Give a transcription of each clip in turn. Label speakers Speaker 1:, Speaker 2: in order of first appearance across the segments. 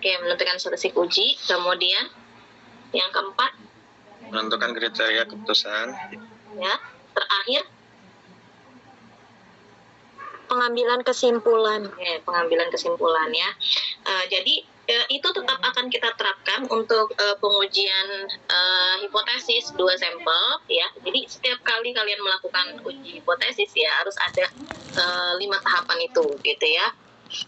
Speaker 1: Oke, menentukan statistik uji. Kemudian yang keempat,
Speaker 2: menentukan kriteria keputusan.
Speaker 1: Ya, terakhir
Speaker 3: pengambilan kesimpulan.
Speaker 1: Oke, pengambilan kesimpulan ya. Jadi itu tetap akan kita terapkan untuk pengujian hipotesis 2 sampel ya. Jadi setiap kali kalian melakukan uji hipotesis ya harus ada 5 tahapan itu gitu ya.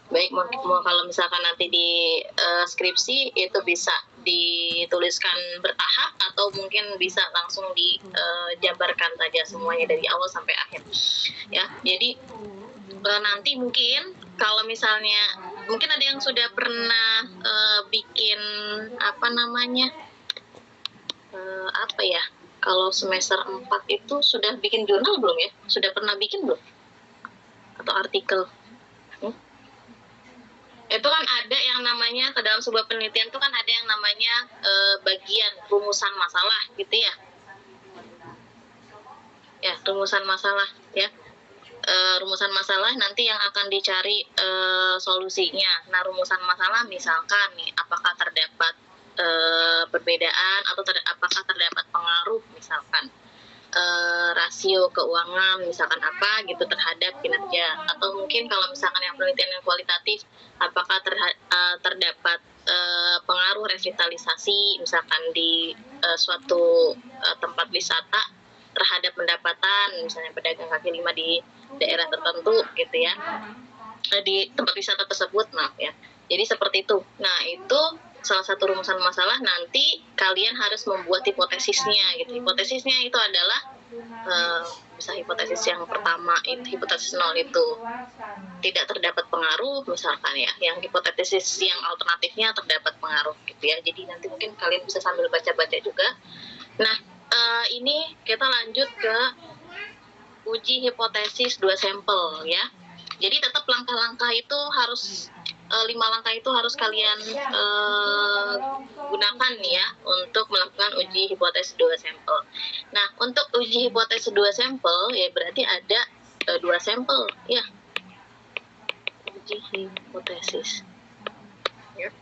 Speaker 1: Baik mau kalau misalkan nanti di skripsi itu bisa dituliskan bertahap atau mungkin bisa langsung dijabarkan saja semuanya dari awal sampai akhir ya. Jadi nanti mungkin kalau misalnya mungkin ada yang sudah pernah bikin apa ya, kalau semester 4 itu sudah bikin jurnal belum ya? Sudah pernah bikin belum? Atau artikel? Itu kan ada yang namanya, ke dalam sebuah penelitian itu kan ada yang namanya bagian rumusan masalah gitu ya. Ya, rumusan masalah ya. Rumusan masalah nanti yang akan dicari solusinya. Nah, rumusan masalah misalkan nih, apakah terdapat perbedaan atau apakah terdapat pengaruh misalkan rasio keuangan misalkan apa gitu terhadap kinerja, atau mungkin kalau misalkan yang penelitian yang kualitatif apakah terdapat pengaruh revitalisasi misalkan di suatu tempat wisata terhadap pendapatan misalnya pedagang kaki lima di daerah tertentu gitu ya, di tempat wisata tersebut maaf ya. Jadi seperti itu. Nah, itu salah satu rumusan masalah. Nanti kalian harus membuat hipotesisnya gitu. Hipotesisnya itu adalah bisa hipotesis yang pertama itu, hipotesis 0 itu tidak terdapat pengaruh misalkan ya. Yang hipotesis yang alternatifnya terdapat pengaruh gitu ya. Jadi nanti mungkin kalian bisa sambil baca-baca juga. Nah, ini kita lanjut ke uji hipotesis 2 sampel ya. Jadi tetap langkah-langkah itu harus 5 langkah itu harus kalian gunakan ya untuk melakukan uji hipotesis 2 sampel. Nah, untuk uji hipotesis 2 sampel ya berarti ada 2 sampel ya. Uji hipotesis. Ya.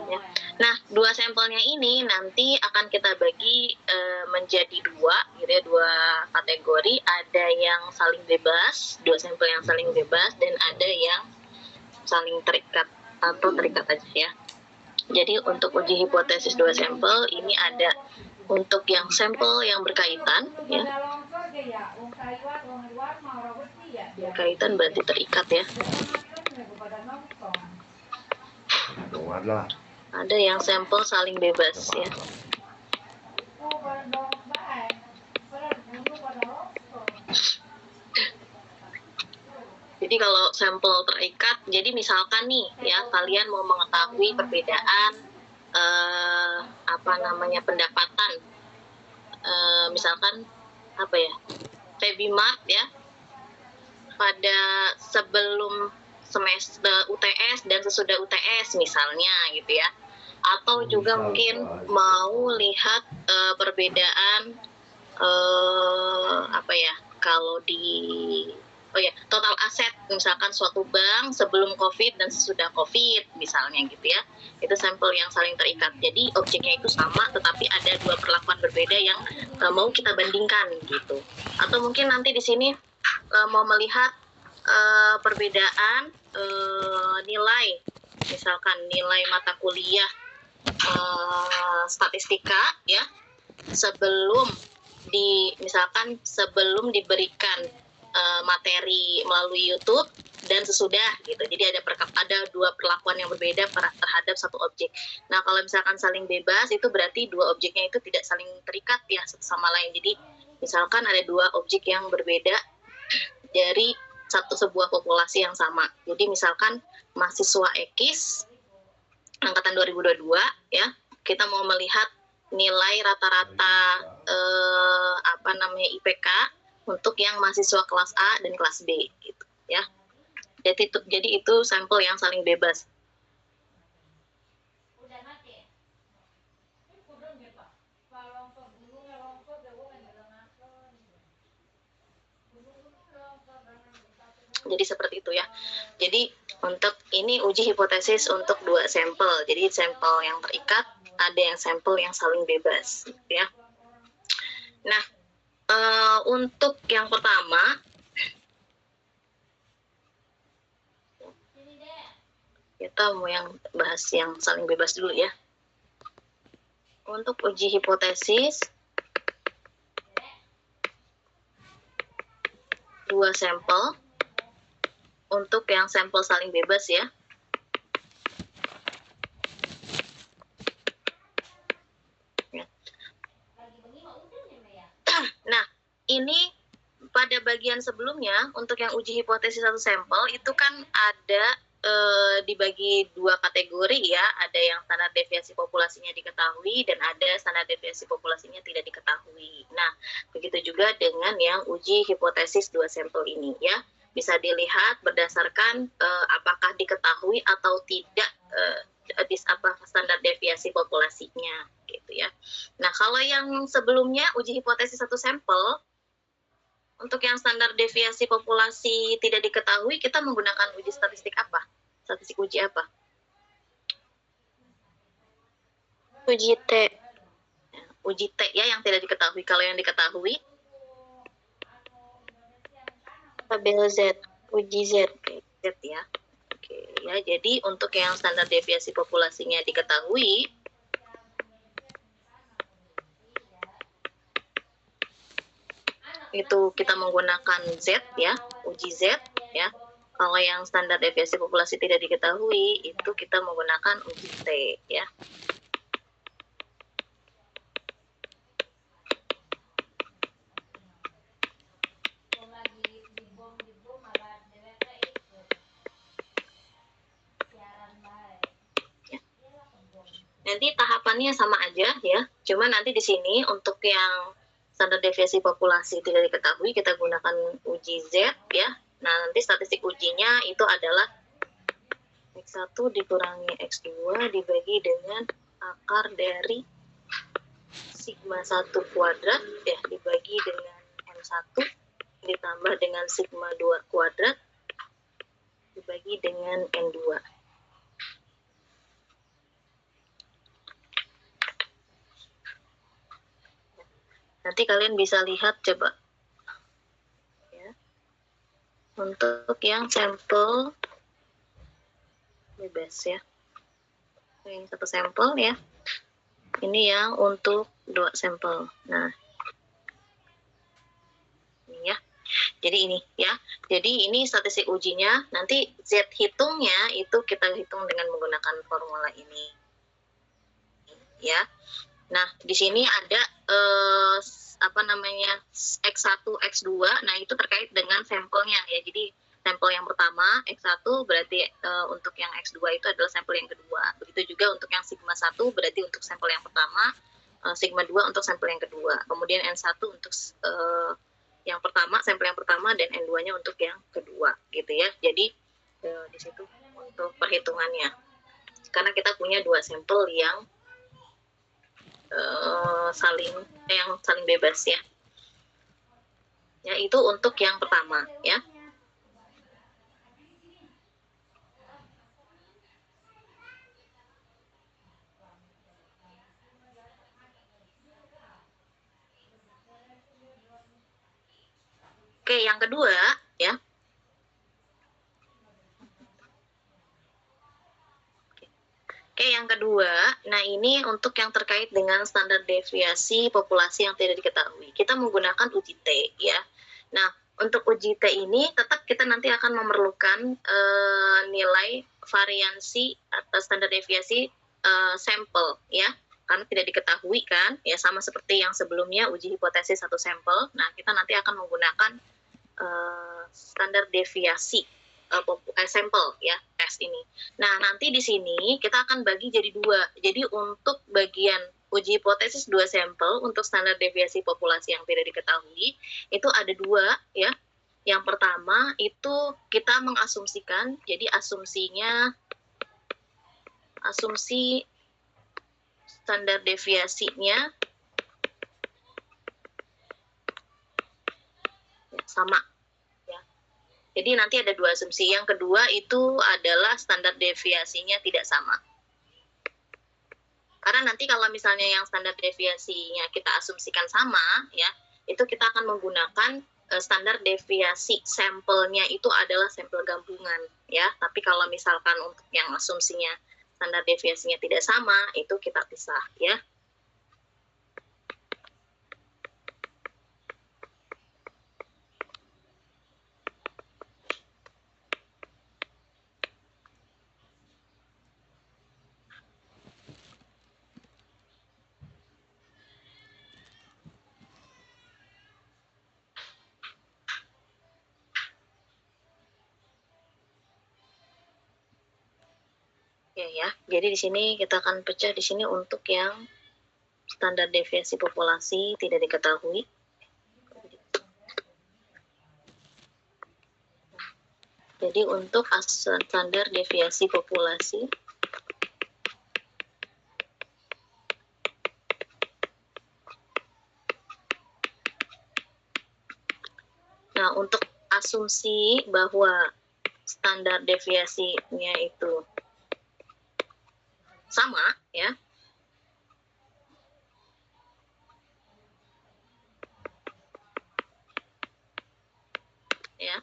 Speaker 1: Ya. Nah, 2 sampelnya ini nanti akan kita bagi menjadi 2, gitu ya, 2 kategori. Ada yang saling bebas, 2 sampel yang saling bebas, dan ada yang saling terikat atau terikat aja ya. Jadi untuk uji hipotesis 2 sampel ini ada untuk yang sampel yang berkaitan ya. Berkaitan berarti terikat ya. Ada yang sampel saling bebas ya. Jadi kalau sampel terikat, jadi misalkan nih ya kalian mau mengetahui perbedaan pendapatan, misalkan apa ya, Febimart ya pada sebelum semester UTS dan sesudah UTS misalnya gitu ya, atau juga mungkin mau lihat perbedaan kalau di total aset misalkan suatu bank sebelum COVID dan sesudah COVID misalnya gitu ya. Itu sampel yang saling terikat. Jadi objeknya itu sama tetapi ada 2 perlakuan berbeda yang mau kita bandingkan gitu. Atau mungkin nanti di sini mau melihat perbedaan nilai, misalkan nilai mata kuliah statistika ya sebelum diberikan materi melalui YouTube dan sesudah gitu. Jadi ada 2 perlakuan yang berbeda terhadap satu objek. Nah, kalau misalkan saling bebas itu berarti 2 objeknya itu tidak saling terikat ya satu sama lain. Jadi misalkan ada 2 objek yang berbeda dari sebuah populasi yang sama. Jadi misalkan mahasiswa X angkatan 2022 ya, kita mau melihat nilai rata-rata IPK untuk yang mahasiswa kelas A dan kelas B gitu ya. Jadi itu sampel yang saling bebas. Jadi seperti itu ya. Jadi untuk ini uji hipotesis untuk 2 sampel. Jadi sampel yang terikat, ada yang sampel yang saling bebas ya. Nah, untuk yang pertama kita mau yang bahas yang saling bebas dulu ya. Untuk uji hipotesis 2 sampel untuk yang sampel saling bebas ya. Nah, ini pada bagian sebelumnya untuk yang uji hipotesis satu sampel itu kan ada dibagi 2 kategori ya, ada yang standar deviasi populasinya diketahui dan ada standar deviasi populasinya tidak diketahui. Nah, begitu juga dengan yang uji hipotesis 2 sampel ini ya, bisa dilihat berdasarkan apakah diketahui atau tidak standar deviasi populasinya gitu ya. Nah, kalau yang sebelumnya uji hipotesis satu sampel untuk yang standar deviasi populasi tidak diketahui, kita menggunakan uji statistik apa? Statistik uji apa?
Speaker 3: Uji T.
Speaker 1: Uji T ya, yang tidak diketahui. Kalau yang diketahui?
Speaker 3: Tabel Z. Uji Z.
Speaker 1: Oke, Z ya. Oke, ya. Jadi untuk yang standar deviasi populasinya diketahui, itu kita menggunakan Z ya, uji Z ya. Kalau yang standar deviasi populasi tidak diketahui, itu kita menggunakan uji T ya. Nanti tahapannya sama aja ya, cuma nanti di sini untuk yang standar deviasi populasi tidak diketahui kita gunakan uji Z ya. Nah, nanti statistik ujinya itu adalah X1 dikurangi X2 dibagi dengan akar dari sigma 1 kuadrat ya, dibagi dengan M1 ditambah dengan sigma 2 kuadrat dibagi dengan N2. Nanti kalian bisa lihat coba ya. Untuk yang sampel bebas ya. Ini satu sampel ya. Ini yang untuk 2 sampel. Nah, ini ya. Jadi ini ya. Jadi ini statistik ujinya. Nanti Z hitungnya itu kita hitung dengan menggunakan formula ini. Ya. Nah, di sini ada X1, X2. Nah, itu terkait dengan sampelnya ya. Jadi sampel yang pertama X1 berarti untuk yang X2 itu adalah sampel yang kedua. Begitu juga untuk yang sigma 1 berarti untuk sampel yang pertama, sigma 2 untuk sampel yang kedua. Kemudian N1 untuk yang pertama, sampel yang pertama, dan N2-nya untuk yang kedua gitu ya. Jadi di situ untuk perhitungannya. Karena kita punya 2 sampel yang saling bebas ya. Ya, itu untuk yang pertama ya. Oke, yang kedua ya. Oke, yang kedua, nah ini untuk yang terkait dengan standar deviasi populasi yang tidak diketahui. Kita menggunakan uji T ya. Nah, untuk uji T ini tetap kita nanti akan memerlukan nilai variansi atau standar deviasi sampel ya. Karena tidak diketahui kan, ya sama seperti yang sebelumnya uji hipotesis satu sampel. Nah, kita nanti akan menggunakan standar deviasi sampel ya, tes ini. Nah, nanti di sini kita akan bagi jadi 2. Jadi untuk bagian uji hipotesis 2 sampel untuk standar deviasi populasi yang tidak diketahui itu ada 2 ya. Yang pertama itu kita mengasumsikan, jadi asumsi standar deviasinya sama. Ya. Jadi nanti ada dua asumsi. Yang kedua itu adalah standar deviasinya tidak sama. Karena nanti kalau misalnya yang standar deviasinya kita asumsikan sama, ya, itu kita akan menggunakan standar deviasi sampelnya itu adalah sampel gabungan, ya. Tapi kalau misalkan untuk yang asumsinya standar deviasinya tidak sama, itu kita pisah, ya. Ya. Jadi di sini kita akan pecah di sini untuk yang standar deviasi populasi tidak diketahui. Jadi untuk standar deviasi populasi nah, untuk asumsi bahwa standar deviasinya itu sama, ya. Ya.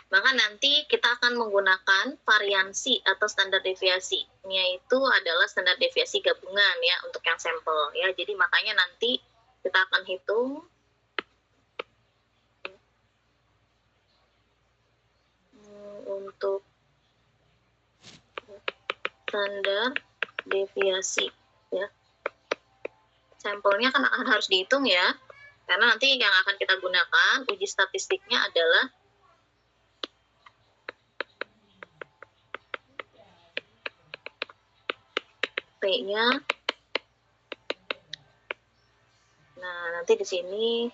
Speaker 1: Maka nanti kita akan menggunakan variansi atau standar deviasinya itu adalah standar deviasi gabungan, ya, untuk yang sampel, ya. Jadi makanya nanti kita akan hitung untuk standar deviasi, ya. Sampelnya kan akan harus dihitung, ya. Karena nanti yang akan kita gunakan uji statistiknya adalah P-nya. Nah, nanti di sini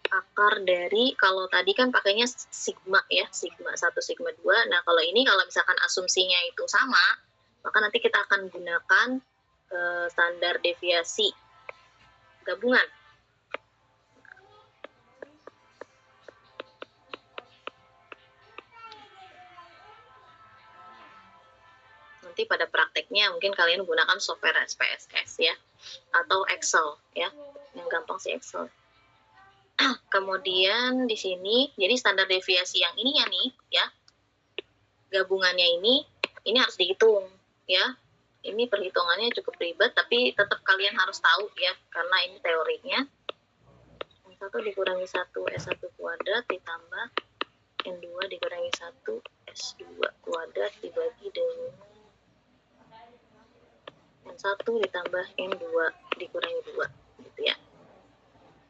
Speaker 1: akar dari, kalau tadi kan pakainya sigma, ya, sigma 1, sigma 2. Nah, kalau ini kalau misalkan asumsinya itu sama, maka nanti kita akan gunakan standar deviasi gabungan. Nanti pada prakteknya mungkin kalian gunakan software SPSS, ya, atau Excel, ya. Yang gampang sih Excel. Kemudian di sini, jadi standar deviasi yang ininya nih, ya, gabungannya ini harus dihitung, ya. Ini perhitungannya cukup ribet, tapi tetap kalian harus tahu, ya, karena ini teorinya. Yang 1 dikurangi 1 S1 kuadrat ditambah N2 dikurangi 1 S2 kuadrat dibagi dengan N1 ditambah N2 dikurangi 2, gitu, ya.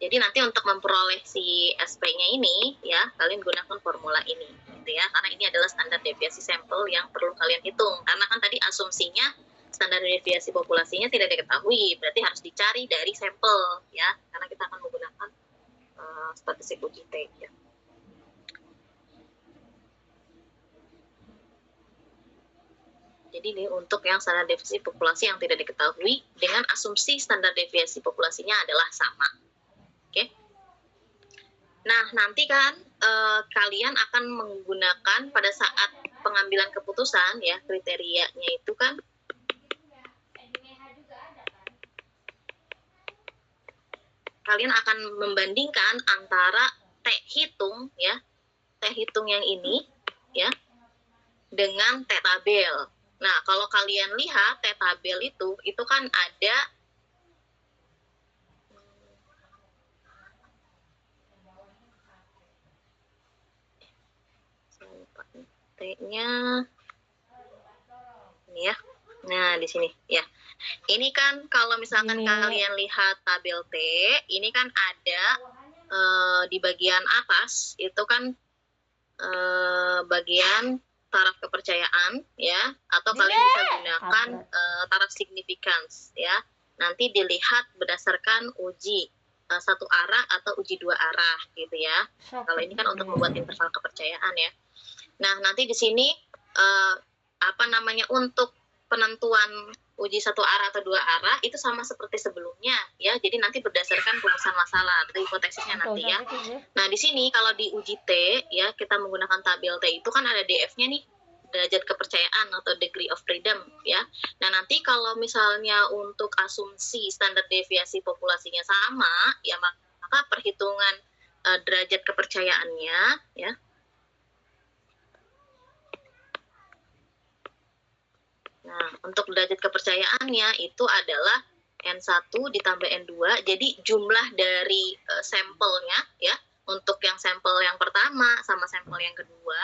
Speaker 1: Jadi nanti untuk memperoleh si SP-nya ini, ya, kalian gunakan formula ini, gitu, ya. Karena ini adalah standar deviasi sampel yang perlu kalian hitung. Karena kan tadi asumsinya standar deviasi populasinya tidak diketahui, berarti harus dicari dari sampel, ya. Karena kita akan menggunakan statistik uji T, ya. Jadi ini untuk yang standar deviasi populasi yang tidak diketahui dengan asumsi standar deviasi populasinya adalah sama. Oke. Nah, nanti kan kalian akan menggunakan pada saat pengambilan keputusan, ya, kriterianya itu kan kalian akan membandingkan antara T hitung, ya, T hitung yang ini, ya, dengan T tabel. Nah, kalau kalian lihat T tabel itu kan ada T-nya ini, ya. Nah, di sini, ya. Ini kan kalau misalkan kalian lihat tabel T, ini kan ada di bagian atas itu kan bagian taraf kepercayaan, ya, atau kalian bisa gunakan taraf significance, ya. Nanti dilihat berdasarkan uji satu arah atau uji dua arah, gitu, ya. Kalau ini kan untuk membuat interval kepercayaan, ya. Nah, nanti di sini untuk penentuan uji satu arah atau dua arah itu sama seperti sebelumnya ya. Jadi nanti berdasarkan rumusan masalah dari hipotesisnya nanti ya. Nah, di sini kalau di uji T ya, kita menggunakan tabel T itu kan ada DF-nya nih, derajat kepercayaan atau degree of freedom ya. Nah, nanti kalau misalnya untuk asumsi standar deviasi populasinya sama ya, maka perhitungan derajat kepercayaannya ya. Nah, untuk derajat kepercayaannya itu adalah N1 ditambah N2. Jadi jumlah dari sampelnya ya, untuk yang sampel yang pertama sama sampel yang kedua,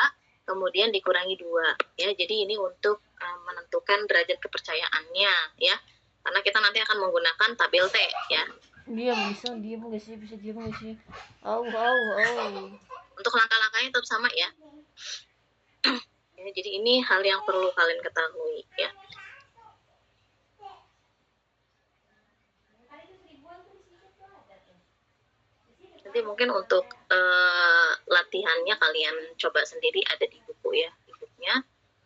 Speaker 1: kemudian dikurangi 2 ya. Jadi ini untuk menentukan derajat kepercayaannya ya. Karena kita nanti akan menggunakan tabel T ya.
Speaker 4: Diam nggak sih? Bisa diam nggak sih?
Speaker 1: Untuk langkah-langkahnya tetap sama ya. Ya, jadi ini hal yang perlu kalian ketahui ya. Nanti mungkin untuk latihannya kalian coba sendiri, ada di buku ya, di bukunya.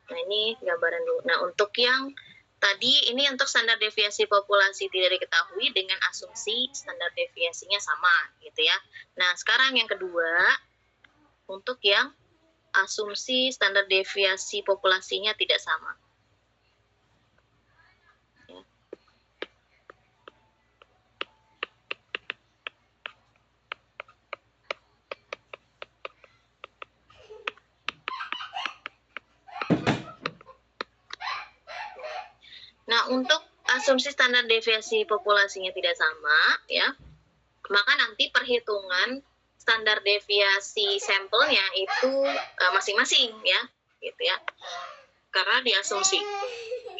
Speaker 1: Nah, ini gambaran dulu. Nah, untuk yang tadi ini untuk standar deviasi populasi tidak diketahui dengan asumsi standar deviasinya sama gitu ya. Nah, sekarang yang kedua untuk yang asumsi standar deviasi populasinya tidak sama. Ya. Nah, untuk asumsi standar deviasi populasinya tidak sama, ya, maka nanti perhitungan standar deviasi sampelnya itu masing-masing ya, gitu ya. Karena diasumsi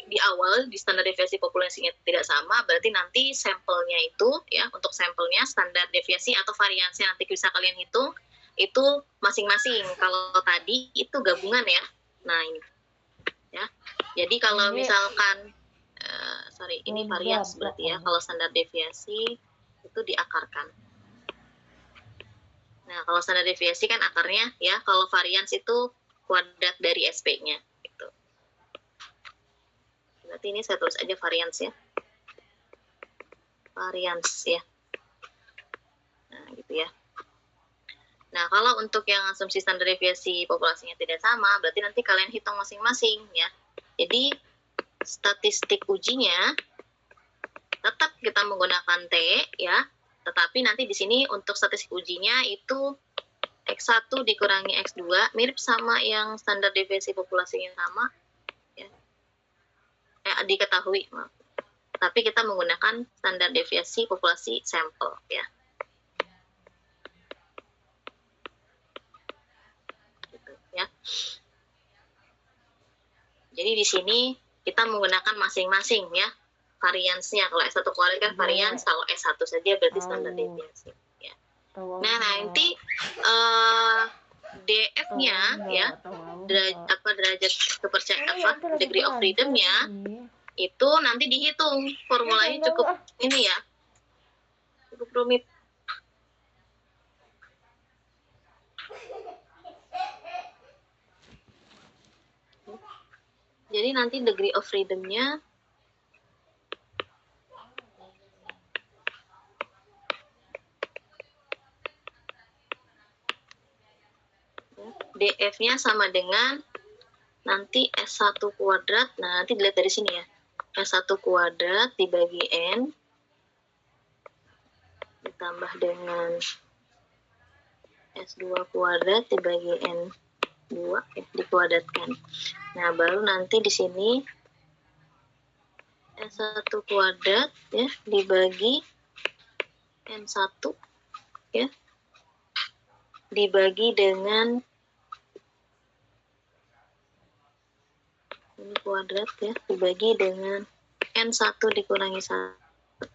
Speaker 1: di awal di standar deviasi populasinya tidak sama, berarti nanti sampelnya itu ya, untuk sampelnya standar deviasi atau variansi nanti bisa kalian hitung itu masing-masing. Kalau tadi itu gabungan ya. Nah, ini ya. Jadi kalau misalkan ini varians berarti ya, kalau standar deviasi itu diakarkan. Nah, kalau standar deviasi kan akarnya ya, kalau varians itu kuadrat dari SP-nya gitu. Berarti ini saya tulis aja varians ya. Varians ya. Nah, gitu ya. Nah, kalau untuk yang asumsi standar deviasi populasinya tidak sama, berarti nanti kalian hitung masing-masing ya. Jadi statistik ujinya tetap kita menggunakan T ya, tetapi nanti di sini untuk statistik ujinya itu X1 dikurangi X2 mirip sama yang standar deviasi populasinya sama ya. Diketahui, maaf. Tapi kita menggunakan standar deviasi populasi sampel ya. Gitu, ya. Jadi di sini kita menggunakan masing-masing ya variansnya. Kalau S1 kuadrat kan varians, kalau S1 saja berarti standar deviasi ya. Nah, nanti DF-nya ya, derajat kepercayaan degree of freedom-nya itu nanti dihitung. Formulanya cukup ini ya, cukup rumit. Jadi nanti degree of freedom-nya DF-nya sama dengan nanti S1 kuadrat. Nah, nanti dilihat dari sini ya. S1 kuadrat dibagi N ditambah dengan S2 kuadrat dibagi N2 ya, dikuadratkan. Nah, baru nanti di sini S1 kuadrat ya dibagi N1 ya dibagi dengan ini kuadrat ya dibagi dengan N1 dikurangi 1.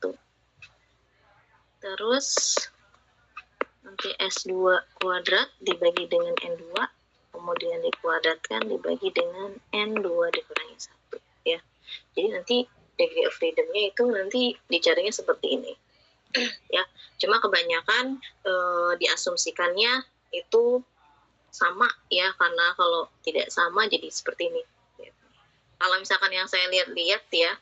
Speaker 1: Terus nanti S2 kuadrat dibagi dengan N2 kemudian dikuadratkan dibagi dengan N2 dikurangi 1 ya. Jadi nanti degree of freedom-nya itu nanti dicarinya seperti ini ya. Cuma kebanyakan diasumsikannya itu sama ya, karena kalau tidak sama jadi seperti ini. Kalau misalkan yang saya lihat-lihat ya,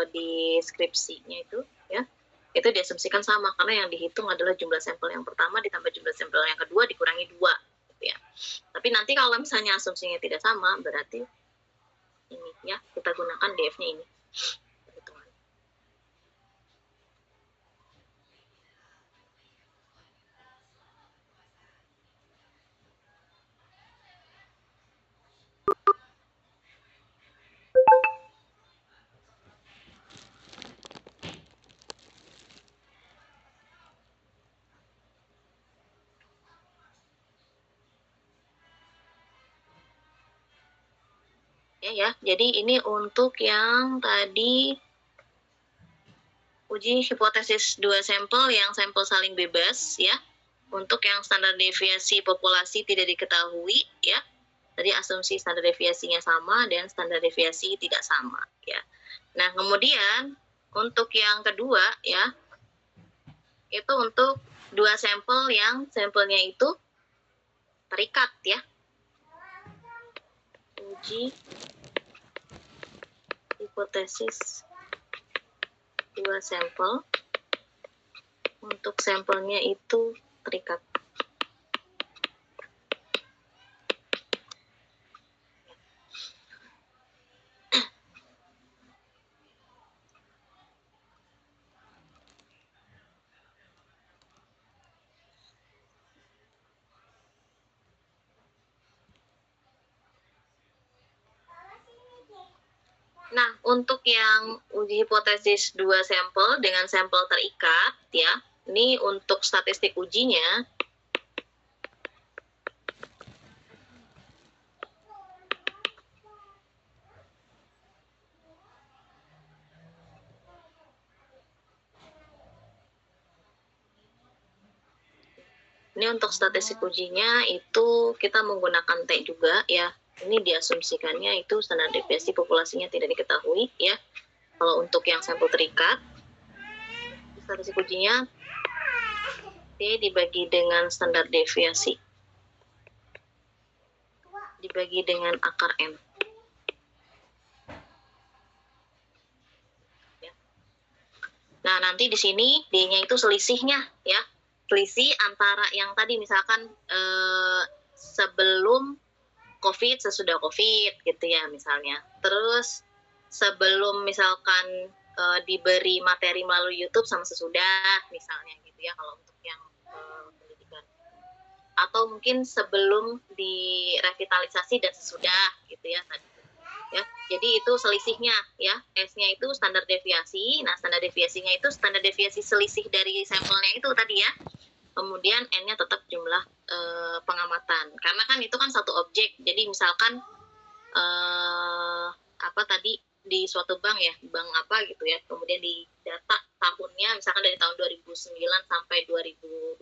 Speaker 1: di skripsinya itu ya, itu diasumsikan sama karena yang dihitung adalah jumlah sampel yang pertama ditambah jumlah sampel yang kedua dikurangi 2 gitu ya. Tapi nanti kalau misalnya asumsinya tidak sama berarti ini ya kita gunakan DF-nya ini. Ya, jadi ini untuk yang tadi uji hipotesis 2 sampel yang sampel saling bebas ya. Untuk yang standar deviasi populasi tidak diketahui ya. Tadi asumsi standar deviasinya sama dan standar deviasi tidak sama ya. Nah, kemudian untuk yang kedua ya, itu untuk 2 sampel yang sampelnya itu terikat ya. Uji hipotesis 2 sampel untuk sampelnya itu terikat. Nah, untuk yang uji hipotesis 2 sampel dengan sampel terikat ya, ini untuk statistik ujinya itu kita menggunakan T juga ya. Ini diasumsikannya itu standar deviasi populasinya tidak diketahui ya. Kalau untuk yang sampel terikat, statistik ujinya T dibagi dengan standar deviasi dibagi dengan akar M. Ya. Nah, nanti di sini D-nya itu selisihnya ya. Selisih antara yang tadi misalkan sebelum COVID, sesudah COVID gitu ya misalnya. Terus sebelum misalkan diberi materi melalui YouTube sama sesudah misalnya gitu ya kalau untuk yang pendidikan. Atau mungkin sebelum direvitalisasi dan sesudah gitu ya tadi. Ya, jadi itu selisihnya ya. S-nya itu standar deviasi. Nah, standar deviasinya itu standar deviasi selisih dari sampelnya itu tadi ya. Kemudian N-nya tetap jumlah pengamatan. Karena kan itu kan satu objek. Jadi misalkan apa tadi di suatu bank ya, bank apa gitu ya. Kemudian di data tahunnya misalkan dari tahun 2009 sampai 2020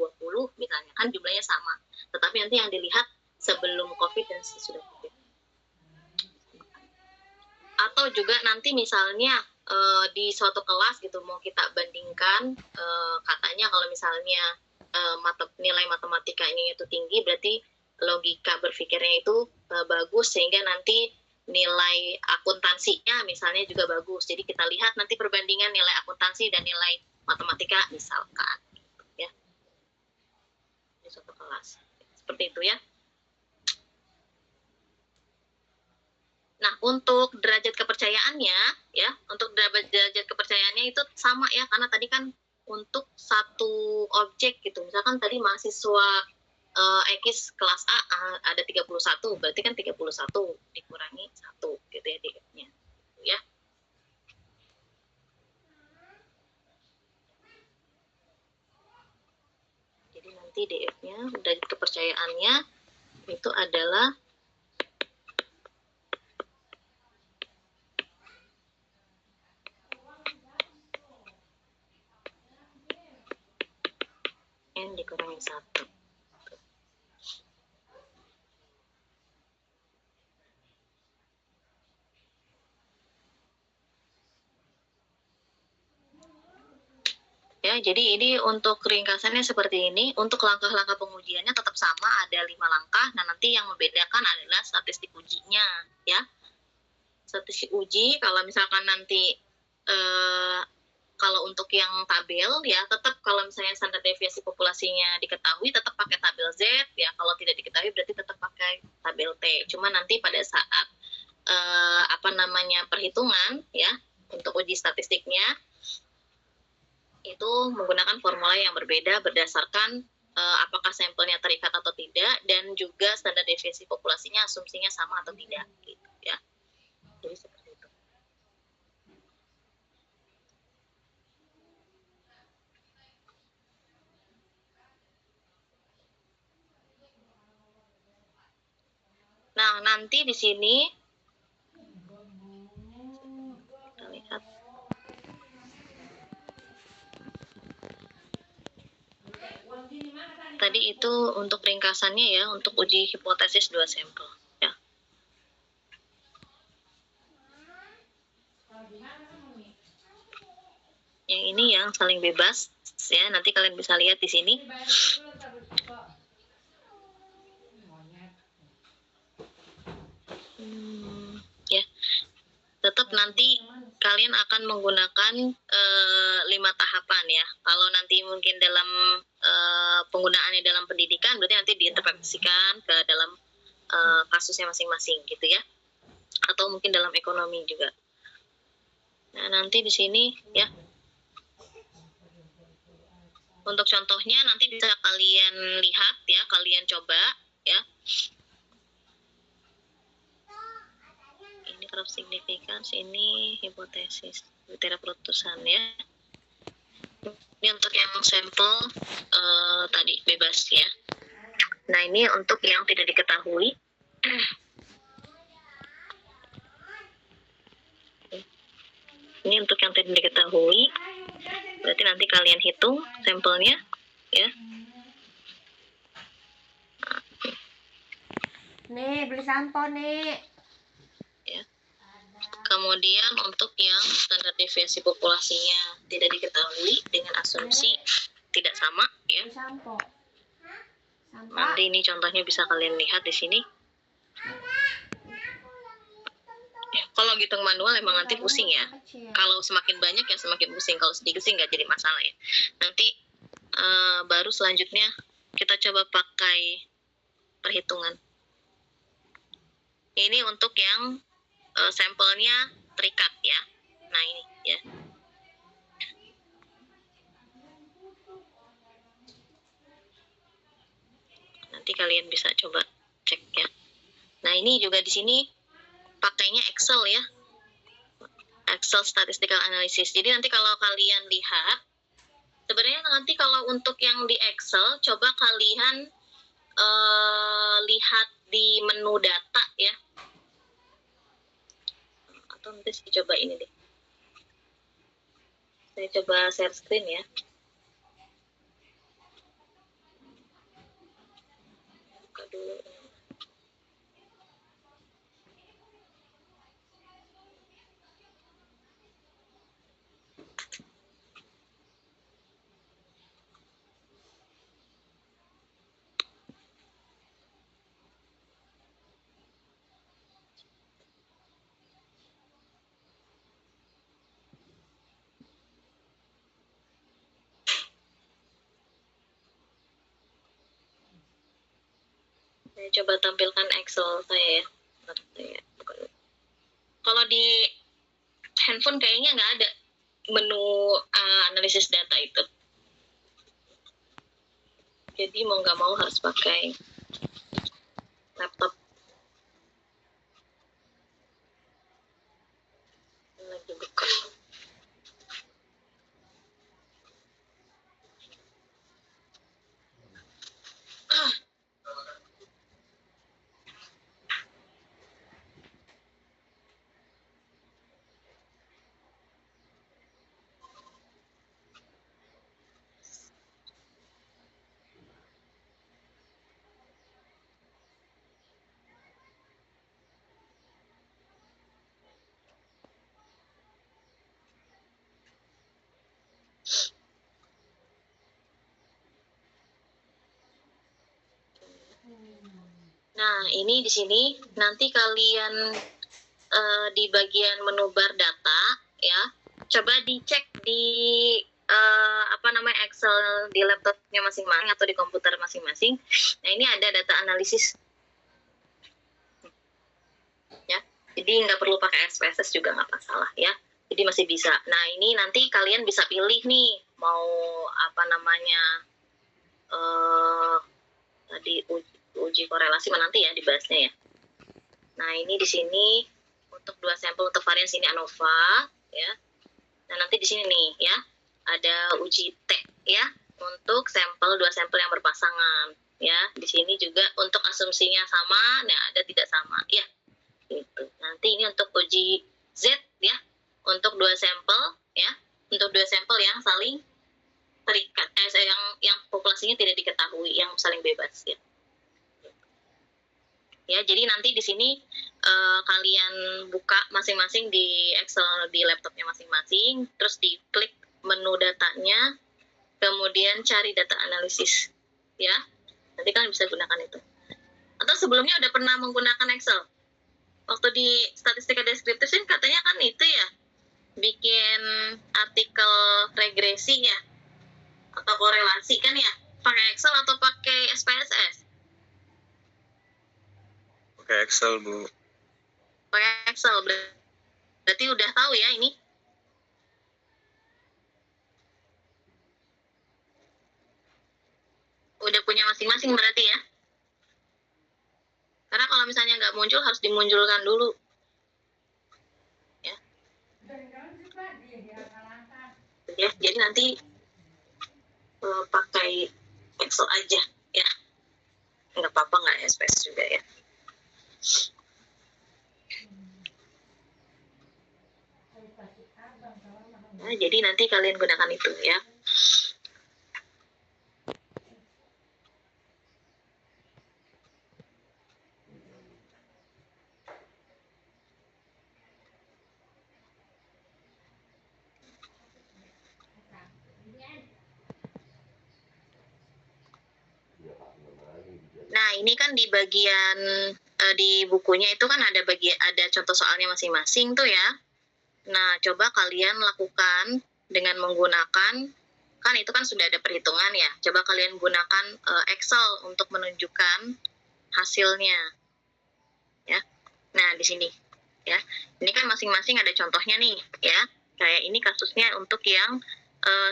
Speaker 1: misalnya kan jumlahnya sama. Tetapi nanti yang dilihat sebelum COVID dan sesudah COVID. Atau juga nanti misalnya di suatu kelas gitu mau kita bandingkan katanya kalau misalnya nilai matematikanya itu tinggi berarti logika berpikirnya itu bagus sehingga nanti nilai akuntansinya misalnya juga bagus. Jadi kita lihat nanti perbandingan nilai akuntansi dan nilai matematika misalkan gitu ya. Di suatu kelas. Seperti itu ya. Nah, untuk derajat kepercayaannya ya, untuk derajat kepercayaannya itu sama ya karena tadi kan untuk satu objek gitu. Misalkan tadi mahasiswa X kelas A ada 31, berarti kan 31 dikurangi 1 gitu ya DF-nya. Ya. Jadi nanti DF-nya derajat kepercayaannya itu adalah N dikurangi 1. Ya, jadi ini untuk ringkasannya seperti ini. Untuk langkah-langkah pengujiannya tetap sama, ada 5 langkah. Nah, nanti yang membedakan adalah statistik ujinya, ya. statistik uji, kalau misalkan nanti kalau untuk yang tabel ya tetap kalau misalnya standar deviasi populasinya diketahui tetap pakai tabel Z ya, kalau tidak diketahui berarti tetap pakai tabel T. Cuma nanti pada saat perhitungan ya untuk uji statistiknya itu menggunakan formula yang berbeda berdasarkan apakah sampelnya terikat atau tidak, dan juga standar deviasi populasinya asumsinya sama atau tidak gitu ya. Jadi seperti itu. Nah, nanti di sini kita lihat tadi itu untuk ringkasannya ya, untuk uji hipotesis 2 sampel ya. Yang ini yang saling bebas ya, nanti kalian bisa lihat di sini. Ya, tetap nanti kalian akan menggunakan 5 tahapan ya. Kalau nanti mungkin dalam penggunaannya dalam pendidikan, berarti nanti diinterpretasikan ke dalam kasusnya masing-masing gitu ya. Atau mungkin dalam ekonomi juga. Nah, nanti di sini ya. Untuk contohnya nanti bisa kalian lihat ya, kalian coba ya. Ini curve significance, ini hipotesis kriteria perutusan ya. Ini untuk yang sampel tadi bebas ya. Nah, ini untuk yang tidak diketahui. Ini untuk yang tidak diketahui. Berarti nanti kalian hitung sampelnya ya.
Speaker 4: Nih, beli sampo nih.
Speaker 1: Ya. Kemudian untuk yang standar deviasi populasinya tidak diketahui dengan asumsi tidak sama ya.
Speaker 4: Beli sampo. Sampo.
Speaker 1: Nanti ini contohnya bisa kalian lihat di sini. Ya, kalau hitung manual emang nanti pusing ya. Kalau semakin banyak ya semakin pusing. Kalau sedikit sih nggak jadi masalah ya. Nanti baru selanjutnya kita coba pakai perhitungan. Ini untuk yang sampelnya terikat ya. Nah ini ya. Nanti kalian bisa coba cek ya. Nah ini juga di sini pakainya Excel ya. Excel Statistical Analysis. Jadi nanti kalau kalian lihat, sebenarnya nanti kalau untuk yang di Excel, coba kalian lihat di menu data ya. Atau nanti saya coba ini deh. Saya coba share screen ya. Buka dulu. Saya coba tampilkan Excel saya ya. Kalau di handphone kayaknya nggak ada menu analisis data itu. Jadi mau nggak mau harus pakai laptop. Lagi buka. Nah, ini di sini nanti kalian di bagian menu bar data ya, coba dicek di Excel di laptopnya masing-masing atau di komputer masing-masing. Nah, ini ada data analisis ya, jadi nggak perlu pakai SPSS juga nggak masalah ya, jadi masih bisa. Nah, ini nanti kalian bisa pilih nih mau tadi uji korelasi nanti ya dibahasnya ya. Nah, ini di sini untuk 2 sampel untuk varian sini ANOVA ya. Nah, nanti di sini nih ya ada uji T ya untuk 2 sampel yang berpasangan ya. Di sini juga untuk asumsinya sama, nah ada tidak sama ya. Gitu. Nanti ini untuk uji Z ya, untuk 2 sampel ya, untuk 2 sampel yang saling terikat, yang populasinya tidak diketahui, yang saling bebas ya. Ya, jadi nanti di sini kalian buka masing-masing di Excel di laptopnya masing-masing, terus diklik menu datanya, kemudian cari data analisis ya. Nanti kalian bisa gunakan itu. Atau sebelumnya udah pernah menggunakan Excel? Waktu di statistika deskriptif katanya kan itu ya, bikin artikel regresi ya, atau korelasi kan ya, pakai Excel atau pakai SPSS?
Speaker 2: Pakai Excel, Bu.
Speaker 1: Pakai Excel, berarti udah tahu ya ini. Udah punya masing-masing berarti ya. Karena kalau misalnya nggak muncul, harus dimunculkan dulu. Ya. Ya, jadi nanti pakai Excel aja ya. Nggak apa-apa, nggak SPS juga ya. Nah, jadi nanti kalian gunakan itu ya. Nah, ini kan di bagian di bukunya itu kan ada contoh soalnya masing-masing tuh ya. Nah, coba kalian lakukan dengan menggunakan, kan itu kan sudah ada perhitungan ya. Coba kalian gunakan Excel untuk menunjukkan hasilnya. Ya. Nah, di sini ya. Ini kan masing-masing ada contohnya nih ya. Kayak ini kasusnya untuk yang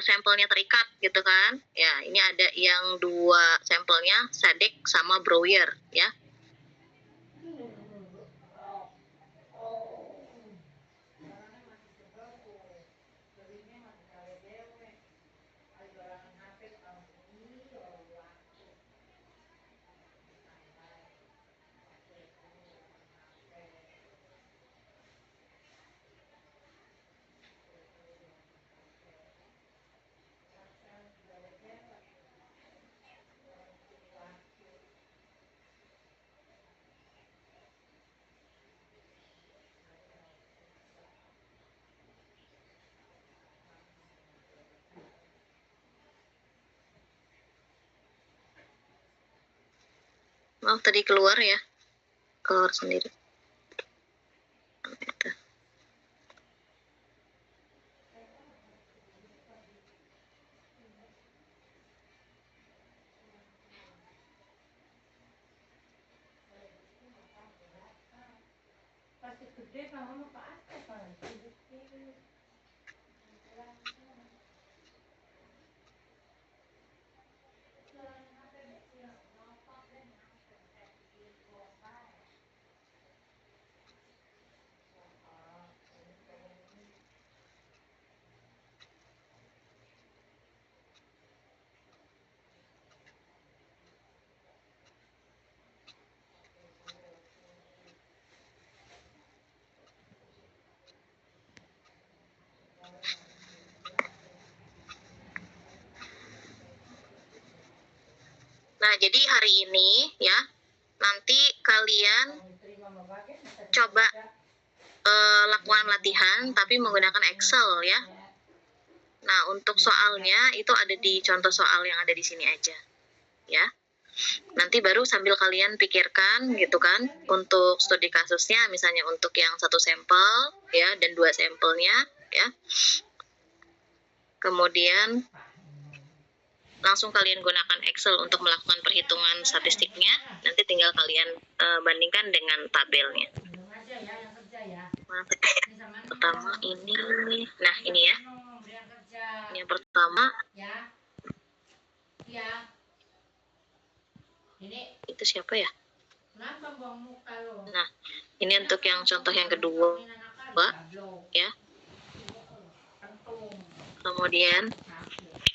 Speaker 1: sampelnya terikat gitu kan. Ya, ini ada yang 2 sampelnya Sadek sama Breuer ya. Maaf tadi keluar ya. Keluar sendiri. Itu. Nah, jadi hari ini ya, nanti kalian coba lakukan latihan tapi menggunakan Excel ya. Nah, untuk soalnya itu ada di contoh soal yang ada di sini aja. Ya. Nanti baru sambil kalian pikirkan gitu kan untuk studi kasusnya, misalnya untuk yang 1 sampel ya dan 2 sampelnya ya. Kemudian langsung kalian gunakan Excel untuk melakukan perhitungan statistiknya. Nanti tinggal kalian bandingkan dengan tabelnya. Nah, pertama ini, nah ini ya. Ini yang pertama. Itu siapa ya? Nah, ini untuk yang contoh yang kedua, ya. Kemudian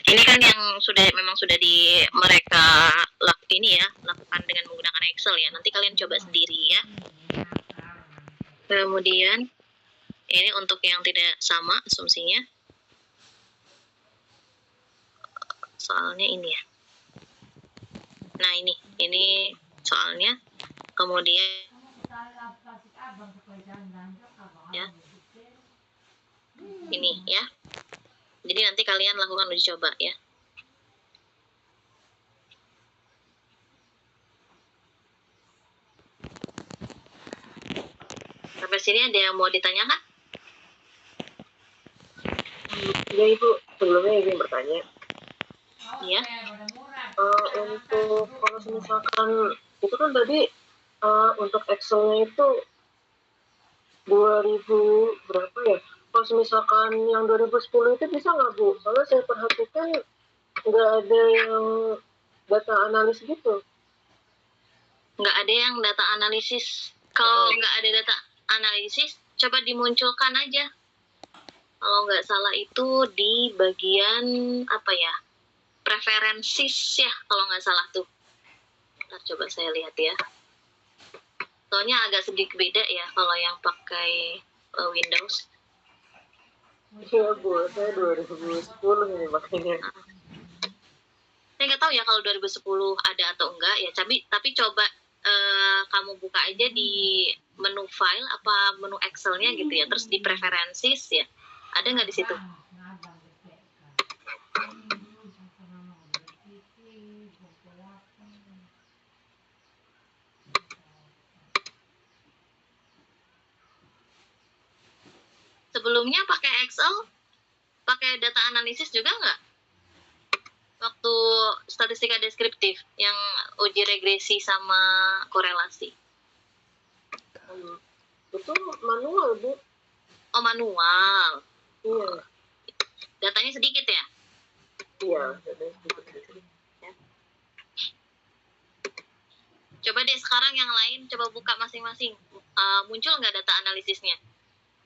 Speaker 1: ini kan yang memang sudah mereka lakukan dengan menggunakan Excel ya. Nanti kalian coba sendiri ya. Kemudian ini untuk yang tidak sama asumsinya. Soalnya ini ya. Nah, ini soalnya. Kemudian ya. Ini ya. Jadi nanti kalian lakukan uji coba ya. Sampai sini ada yang mau ditanyakan?
Speaker 5: Ya Ibu, sebelumnya izin bertanya.
Speaker 1: Iya.
Speaker 5: Untuk kalau misalkan itu kan tadi untuk Excel-nya itu 2000 berapa ya? Kalau misalkan yang 2010 itu bisa nggak Bu? Soalnya saya perhatikan nggak ada yang data analis gitu.
Speaker 1: Nggak ada yang data analisis. Kalau nggak ada data analisis, coba dimunculkan aja. Kalau nggak salah itu di bagian apa ya? Preferences ya, kalau nggak salah tuh. Ntar coba saya lihat ya. Soalnya agak sedikit beda ya kalau yang pakai Windows.
Speaker 5: Iya Bu, saya 2010 ini makanya.
Speaker 1: Saya nggak tahu ya kalau 2010 ada atau enggak ya. Tapi coba kamu buka aja di menu file apa menu Excel-nya gitu ya. Terus di preferences ya. Ada nggak di situ? Sebelumnya pakai Excel, pakai data analisis juga nggak? Waktu statistika deskriptif yang uji regresi sama korelasi.
Speaker 5: Itu manual Bu.
Speaker 1: Oh, manual.
Speaker 5: Iya.
Speaker 1: Datanya sedikit ya?
Speaker 5: Iya.
Speaker 1: Coba deh sekarang yang lain, coba buka masing-masing. Muncul nggak data analisisnya?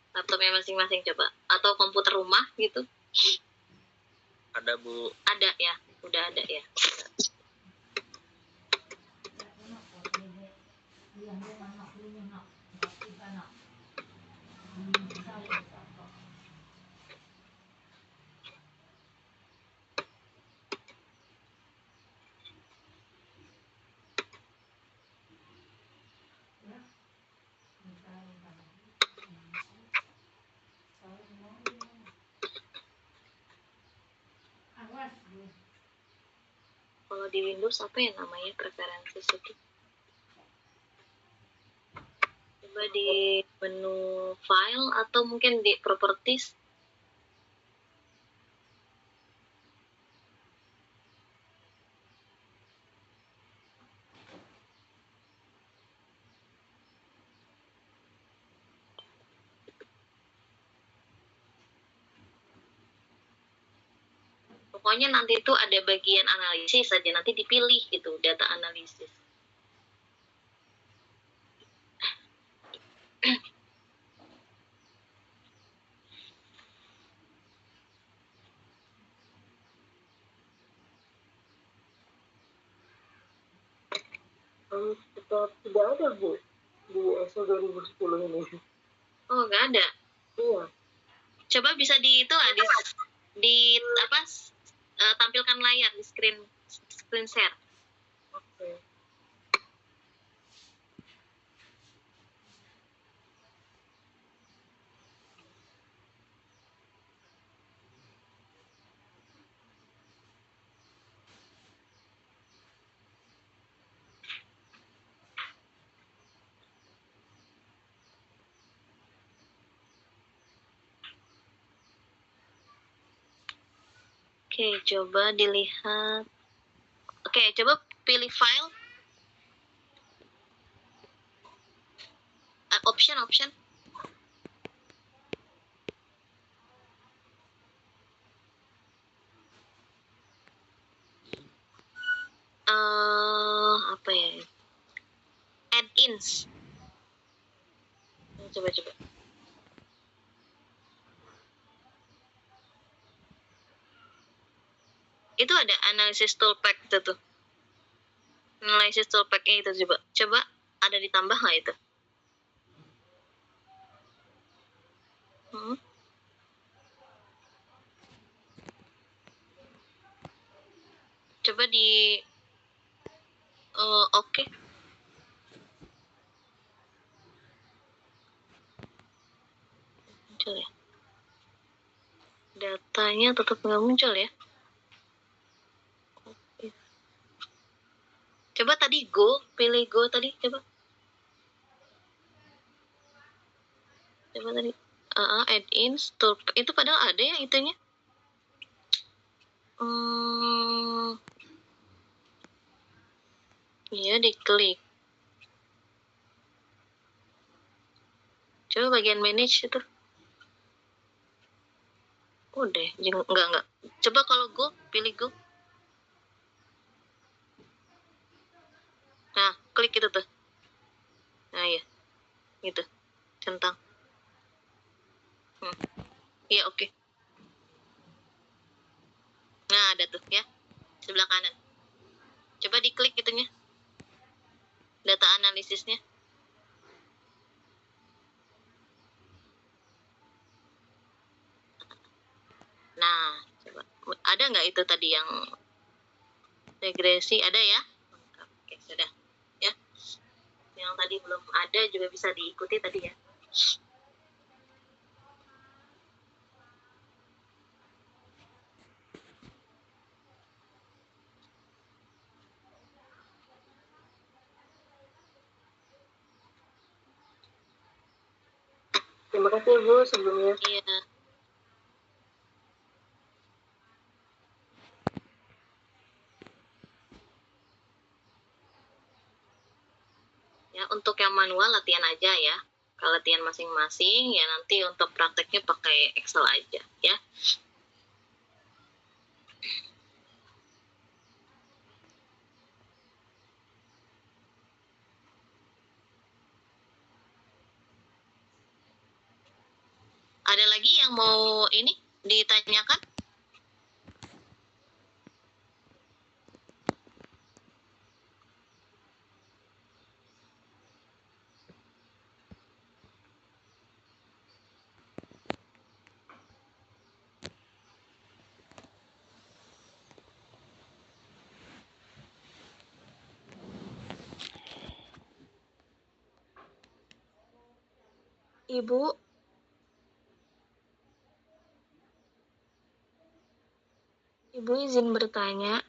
Speaker 1: Laptopnya masing-masing coba. Atau komputer rumah gitu?
Speaker 2: Ada Bu.
Speaker 1: Ada ya? Udah ada ya? Kalau di Windows apa ya namanya preferences itu? Coba di menu file atau mungkin di properties. Pokoknya nanti itu ada bagian analisis saja, nanti dipilih gitu, data analisis.
Speaker 5: Tetap tidak ada Bu di Excel 2010 ini.
Speaker 1: Oh, nggak ada.
Speaker 5: Iya.
Speaker 1: Coba bisa di itu lah, di apa tampilkan layar di screen share.
Speaker 5: Oke.
Speaker 1: Oke, coba dilihat. Oke, coba pilih file. Option. Apa ya? Add-ins. Coba. Itu ada analysis toolpack itu tuh. Analysis toolpack-nya itu coba ada ditambah nggak itu? Coba di oke. Muncul ya. Datanya tetap nggak muncul ya. Coba tadi pilih Go tadi, coba tadi. Add-ins, itu padahal ada ya itunya. Iya, diklik. Coba bagian manage itu. Udah, enggak. Coba kalau pilih Go. Nah, klik itu tuh. Nah, iya. Gitu. Centang. Iya, oke. Nah, ada tuh ya. Sebelah kanan. Coba diklik itunya. Data analisisnya. Nah, coba. Ada nggak itu tadi yang regresi? Ada ya? Oke, sudah. Ya. Yang tadi belum ada juga bisa diikuti tadi ya.
Speaker 5: Terima kasih Bu sebelumnya.
Speaker 1: Iya. Ya, untuk yang manual latihan aja ya. Kalau latihan masing-masing ya nanti untuk prakteknya pakai Excel aja ya. Ada lagi yang mau ini ditanyakan? Ibu izin bertanya,